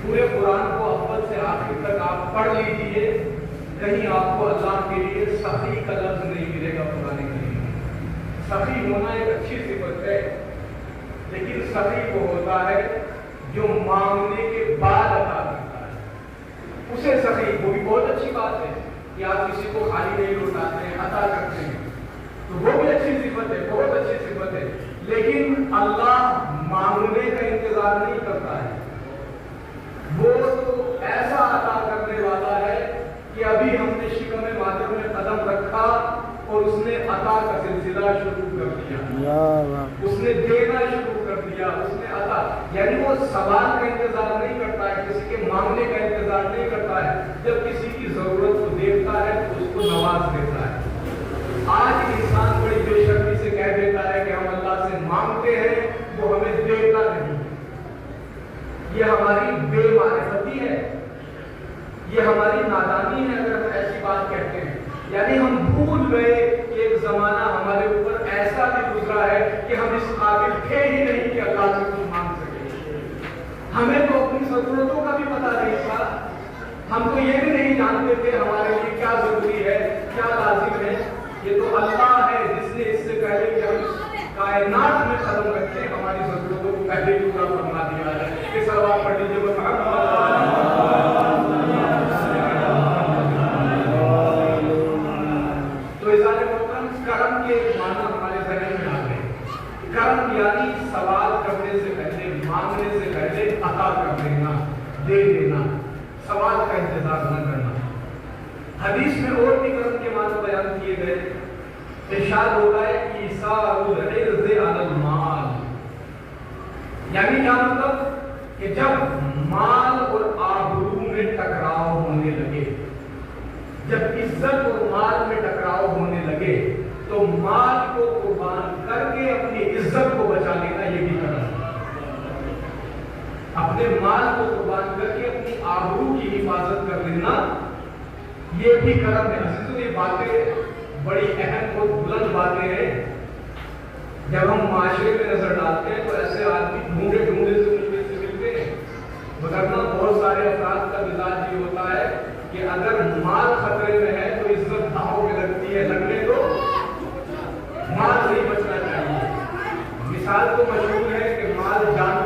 پورے قرآن کو اول سے آخر تک آپ پڑھ لیجیے، کہیں آپ کو اللہ کے لیے سخی کا لفظ نہیں ملے گا قرآن کریم میں۔ سخی ہونا ایک اچھی صفت ہے، لیکن سخی وہ ہوتا ہے جو مانگنے کے بعد عطا کرتا ہے، اسے سخی، وہ بھی بہت اچھی بات ہے کہ آپ کسی کو خالی نہیں لوٹاتے ہیں، عطا کرتے ہیں، تو وہ بھی اچھی صفت ہے، بہت اچھی صفت ہے، لیکن اللہ مانگنے کا انتظار نہیں کرتا ہے، وہ تو ایسا عطا کرنے والا ہے کہ ابھی ہم نے شکم ماتم میں قدم رکھا اور اس نے عطا کا سلسلہ شروع کر دیا، اس نے دینا شروع کر دیا، اس نے عطا، یعنی وہ سوال کا انتظار نہیں کرتا ہے، کسی کے مانگنے کا انتظار نہیں کرتا ہے، جب کسی کی ضرورت کو دیکھتا ہے تو اس کو نواز دیتا ہے۔ آج انسان بڑی بے شرمی سے کہہ دیتا ہے کہ ہم اللہ سے مانگتے ہیں، وہ ہمیں دیتا نہیں، یہ ہماری بے معرفتی ہے، یہ ہماری نادانی ہے اگر ہم ایسی بات کہتے ہیں، یعنی ہم بھول گئے کہ ایک زمانہ ہمارے اوپر ایسا بھی گزرا ہے کہ ہم اس قابل تھے ہی نہیں کہ اللہ سے کچھ مانگ سکیں، ہمیں تو اپنی ضرورتوں کا بھی پتہ نہیں تھا، ہم تو یہ بھی نہیں جانتے تھے ہمارے لیے کیا ضروری ہے، کیا لازم ہے، یہ تو اللہ ہے جس نے اس سے پہلے کہ ہم کائنات میں قدم رکھے ہماری ضرورتوں کو پہلے ہی پورا فرما دیا ہے۔ کہ سلوات پڑھ لیجیے تو اظہار محترم کرم کے معنی ہمارے ذہن میں آ گئے، کرم یعنی سوال کرنے سے پہلے، مانگنے سے پہلے عطا کر دینا، دے دینا، سوال کا انتظار نہ کرنا۔ حدیث میں اور بھی کرم کے معنی بیان کیے گئے، ارشاد ہوتا ہے ایثار العرض علی المال، یعنی کیا مطلب کہ جب مال اور آبرو میں ٹکراؤ ہونے لگے، جب عزت اور مال میں ٹکراؤ ہونے لگے تو مال کو قربان کر کے اپنی عزت کو بچا لینا، یہ بھی کرم ہے۔ اپنے مال کو قربان کر کے اپنی آبرو کی حفاظت کر لینا، یہ بھی کرم ہے۔ عزیزو، یہ باتیں بڑی اہم اور بلند باتیں ہیں، جب ہم معاشرے میں نظر ڈالتے ہیں تو ایسے آدمی ڈھونڈے ڈھونڈے سے ملتے ہیں، مگر بہت سارے افراد کا مزاج یہ ہوتا ہے کہ اگر مال خطرے میں ہے تو عزت داؤ میں لگتی ہے، لگنے تو مال نہیں بچنا چاہیے۔ مثال تو مشہور ہے کہ مال جان